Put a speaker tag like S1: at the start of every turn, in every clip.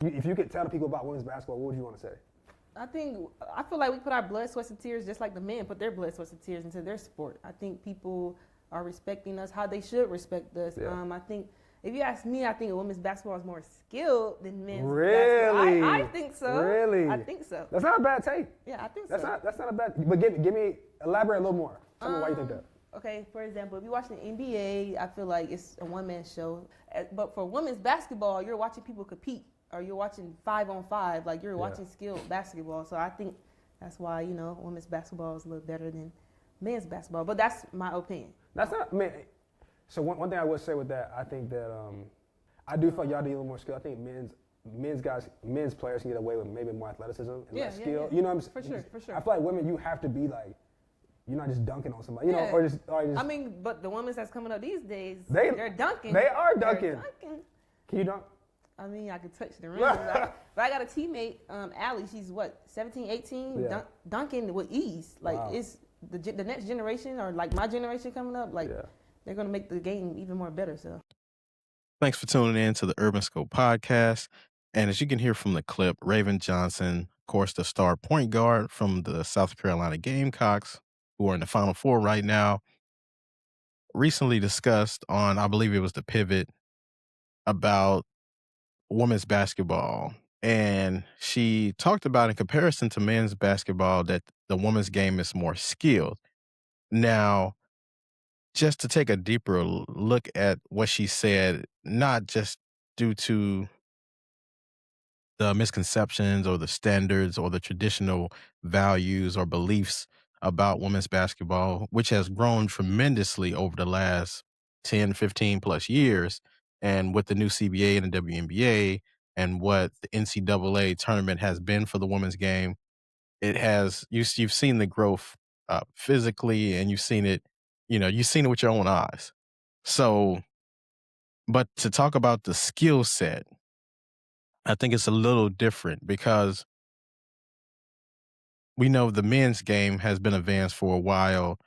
S1: If you could tell the people about women's basketball, what would you want to say?
S2: I feel like we put our blood, sweat, and tears just like the men put their blood, sweat, and tears into their sport. I think people are respecting us how they should respect us.
S1: Yeah.
S2: I think if you ask me, I think women's basketball is more skilled than men's
S1: Really?
S2: basketball. I think so.
S1: Really?
S2: I think so.
S1: That's not a bad take.
S2: Yeah, I think
S1: That's
S2: so.
S1: not a bad. But give me elaborate a little more. Tell me why you think that.
S2: Okay, for example, if you're watching the NBA, I feel like it's a one-man show. But for women's basketball, you're watching people compete, or you're watching 5-on-5, like you're watching skilled basketball. So I think that's why, women's basketball is a little better than men's basketball. But that's my opinion.
S1: That's not. I mean, so one thing I would say with that, I think that I do feel like y'all need a little more skill. I think men's players can get away with maybe more athleticism and less skill.
S2: Yeah.
S1: You know what I'm saying?
S2: For sure.
S1: I feel like women, you have to be like, you're not just dunking on somebody, or just.
S2: I mean, but the women's that's coming up these days,
S1: they're
S2: dunking.
S1: They are dunking.
S2: They're dunking.
S1: Can you dunk?
S2: I mean, I could touch the rim. But I got a teammate, Allie, she's 17, 18, dunking with ease. Like, it's the next generation, or like my generation coming up, like, they're going to make the game even more better. So,
S3: thanks for tuning in to the Urban Scope podcast. And as you can hear from the clip, Raven Johnson, of course, the star point guard from the South Carolina Gamecocks, who are in the Final Four right now, recently discussed on, I believe it was The Pivot, about women's basketball. And she talked about, in comparison to men's basketball, that the women's game is more skilled. Now, just to take a deeper look at what she said, not just due to the misconceptions or the standards or the traditional values or beliefs about women's basketball, which has grown tremendously over the last 10, 15 plus years. And with the new CBA and the WNBA and what the NCAA tournament has been for the women's game, it has, you've seen the growth physically, and you've seen it with your own eyes. So, but to talk about the skill set, I think it's a little different, because we know the men's game has been advanced for a while,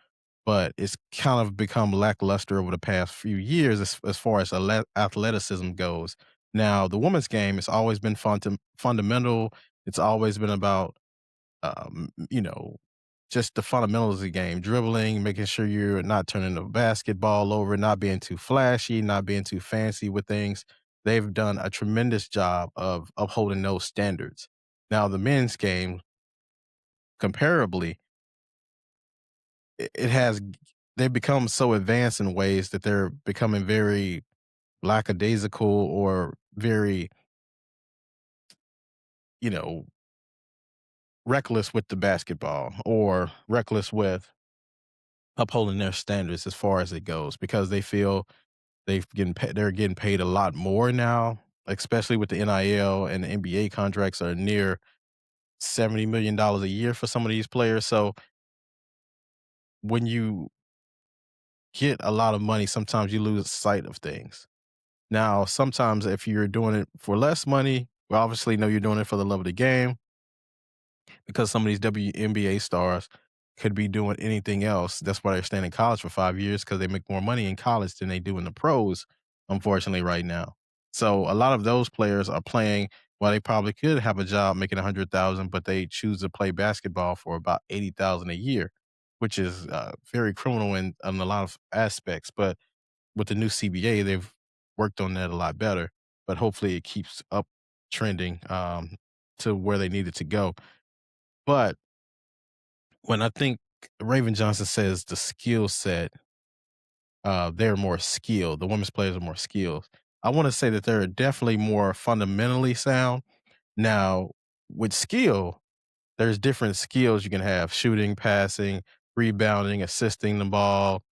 S3: but it's kind of become lackluster over the past few years as far as athleticism goes. Now, the women's game has always been fundamental. It's always been about, you know, just the fundamentals of the game, dribbling, making sure you're not turning the basketball over, not being too flashy, not being too fancy with things. They've done a tremendous job of upholding those standards. Now, the men's game, comparably, they've become so advanced in ways that they're becoming very lackadaisical, or very, reckless with the basketball, or reckless with upholding their standards as far as it goes, because they feel they're getting paid a lot more now, especially with the NIL, and the NBA contracts are near $70 million a year for some of these players. So when you get a lot of money, sometimes you lose sight of things. Now, sometimes if you're doing it for less money, we obviously know you're doing it for the love of the game, because some of these WNBA stars could be doing anything else. That's why they're staying in college for 5 years, because they make more money in college than they do in the pros, unfortunately, right now. So a lot of those players are playing while they probably could have a job making $100,000, but they choose to play basketball for about $80,000 a year, which is very criminal in a lot of aspects. But with the new CBA, they've worked on that a lot better. But hopefully it keeps up trending to where they need it to go. But when I think Raven Johnson says the skill set, they're more skilled. The women's players are more skilled. I want to say that they're definitely more fundamentally sound. Now, with skill, there's different skills you can have: shooting, passing, rebounding, assisting the ball,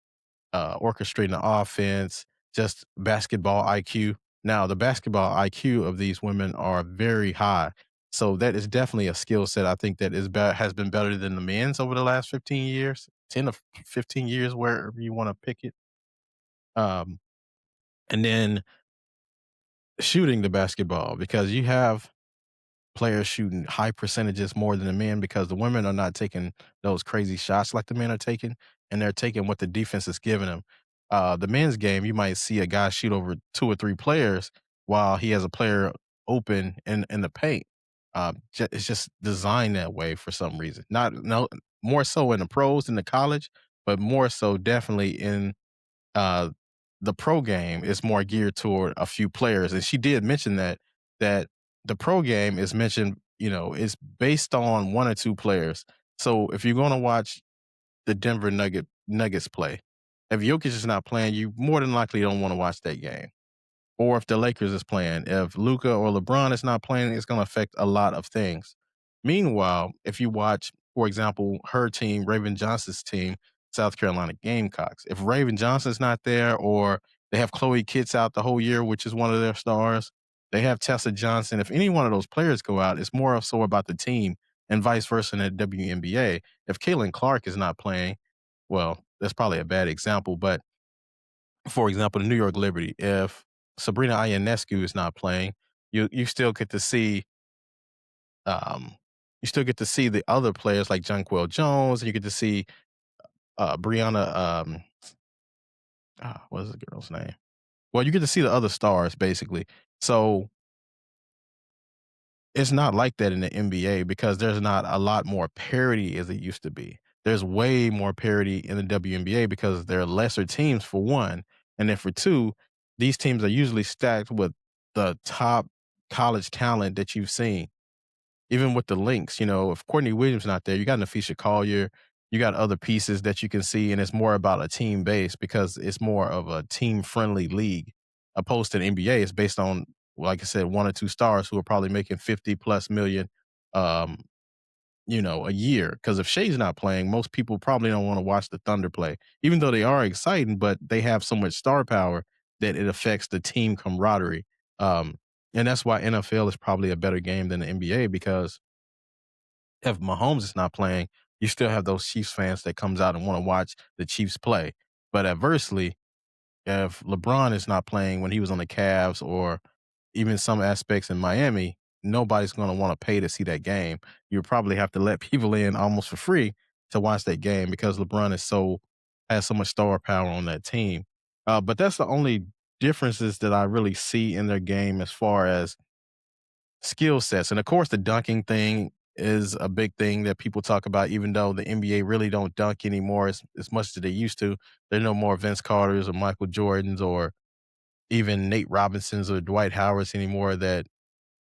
S3: orchestrating the offense, just basketball IQ. Now, the basketball IQ of these women are very high. So that is definitely a skill set, I think, that has been better than the men's over the last 15 years, 10 to 15 years, wherever you want to pick it. Um, and then shooting the basketball, because you have players shooting high percentages more than the men, because the women are not taking those crazy shots like the men are taking, and they're taking what the defense is giving them. The men's game, you might see a guy shoot over 2 or 3 players while he has a player open in the paint. It's just designed that way for some reason. Not no more so in the pros than the college, but more so definitely in uh, the pro game is more geared toward a few players. And she did mention that the pro game is mentioned, is based on one or two players. So if you're going to watch the Denver Nuggets play, if Jokic is not playing, you more than likely don't want to watch that game. Or if the Lakers is playing, if Luca or LeBron is not playing, it's going to affect a lot of things. Meanwhile, if you watch, for example, her team, Raven Johnson's team, South Carolina Gamecocks, if Raven Johnson's not there, or they have Chloe Kitts out the whole year, which is one of their stars, they have Tessa Johnson. If any one of those players go out, it's more so about the team, and vice versa in the WNBA. If Caitlin Clark is not playing, well, that's probably a bad example, but for example, the New York Liberty, if Sabrina Ionescu is not playing, you still get to see um the other players like Jonquel Jones, and you get to see Brianna what is the girl's name? Well, you get to see the other stars basically. So it's not like that in the NBA because there's not a lot more parity as it used to be. There's way more parity in the WNBA because there are lesser teams for one, and then for two, these teams are usually stacked with the top college talent that you've seen. Even with the links, if Courtney Williams not there, you got Nafisha Collier, you got other pieces that you can see, and it's more about a team base because it's more of a team friendly league. Opposed to the NBA, it's based on, like I said, one or two stars who are probably making 50 plus million, um, a year. Because if Shay's not playing, most people probably don't want to watch the Thunder play, even though they are exciting, but they have so much star power that it affects the team camaraderie. Um, and that's why NFL is probably a better game than the NBA because if Mahomes is not playing, you still have those Chiefs fans that comes out and want to watch the Chiefs play. But adversely, if LeBron is not playing when he was on the Cavs or even some aspects in Miami, nobody's going to want to pay to see that game. You probably have to let people in almost for free to watch that game because LeBron has so much star power on that team. But that's the only differences that I really see in their game as far as skill sets. And of course, the dunking thing is a big thing that people talk about, even though the NBA really don't dunk anymore as much as they used to. There's no more Vince Carters or Michael Jordans or even Nate Robinsons or Dwight Howards anymore that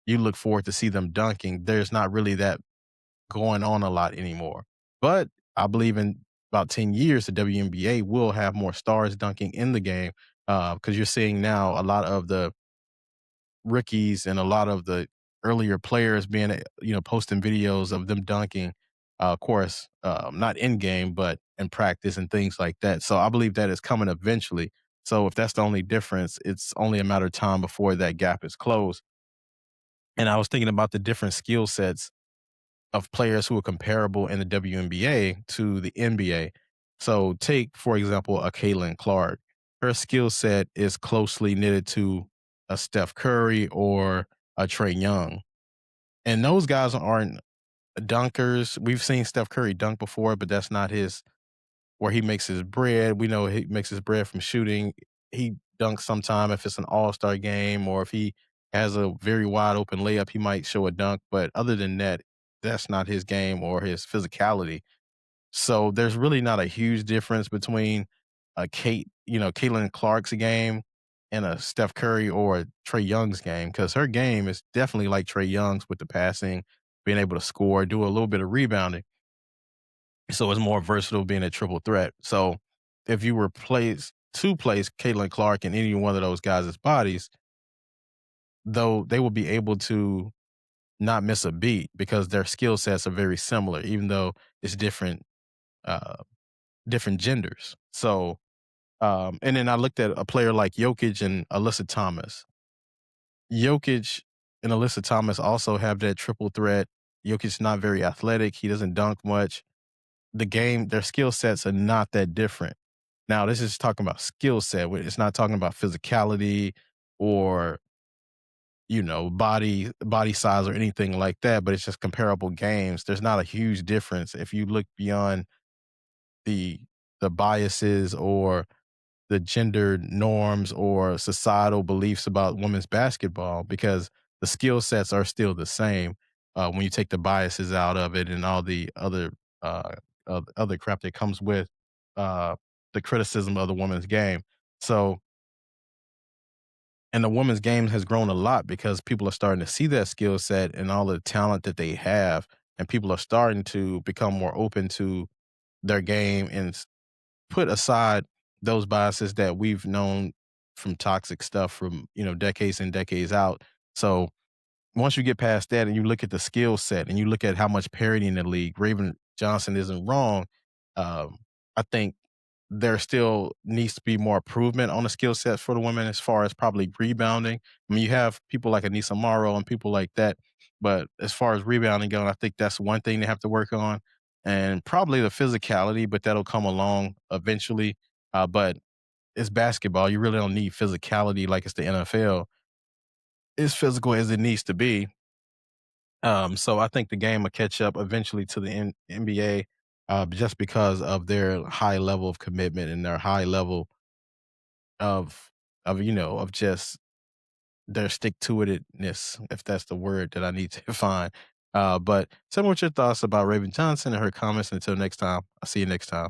S3: you look forward to see them dunking. There's not really that going on a lot anymore. But I believe in about 10 years, the WNBA will have more stars dunking in the game because you're seeing now a lot of the rookies and a lot of the earlier players being, posting videos of them dunking, of course, not in game, but in practice and things like that. So I believe that is coming eventually. So if that's the only difference, it's only a matter of time before that gap is closed. And I was thinking about the different skill sets of players who are comparable in the WNBA to the NBA. So take, for example, a Caitlin Clark. Her skill set is closely knitted to a Steph Curry or a Trey Young. And those guys aren't dunkers. We've seen Steph Curry dunk before, but that's not his where he makes his bread. We know he makes his bread from shooting. He dunks sometime if it's an all-star game or if he has a very wide open layup, he might show a dunk. But other than that, that's not his game or his physicality. So there's really not a huge difference between Caitlin Clark's game and a Steph Curry or a Trey Young's game because her game is definitely like Trey Young's with the passing, being able to score, do a little bit of rebounding. So it's more versatile being a triple threat. So if you were placed to place Caitlin Clark in any one of those guys' bodies, though they will be able to not miss a beat because their skill sets are very similar, even though it's uh, different genders. So, and then I looked at a player like Jokic and Alyssa Thomas. Jokic and Alyssa Thomas also have that triple threat. Jokic's not very athletic. He doesn't dunk much. Their skill sets are not that different. Now, this is talking about skill set. It's not talking about physicality or, body size or anything like that, but it's just comparable games. There's not a huge difference if you look beyond the biases or the gender norms or societal beliefs about women's basketball because the skill sets are still the same when you take the biases out of it and all the uh, other crap that comes with uh, the criticism of the women's game. So, and the women's game has grown a lot because people are starting to see that skill set and all the talent that they have, and people are starting to become more open to their game and put aside those biases that we've known from toxic stuff from decades and decades out. So once you get past that and you look at the skill set and you look at how much parity in the league, Raven Johnson isn't wrong. Um, I think there still needs to be more improvement on the skill set for the women as far as probably rebounding. I mean, you have people like Anissa Morrow and people like that, but as far as rebounding going, I think that's one thing they have to work on, and probably the physicality, but that'll come along eventually. But it's basketball; you really don't need physicality like it's the NFL. It's physical as it needs to be. So I think the game will catch up eventually to the NBA, just because of their high level of commitment and their high level of of just their stick to itness, if that's the word that I need to find. But tell me what your thoughts about Raven Johnson and her comments. Until next time, I'll see you next time.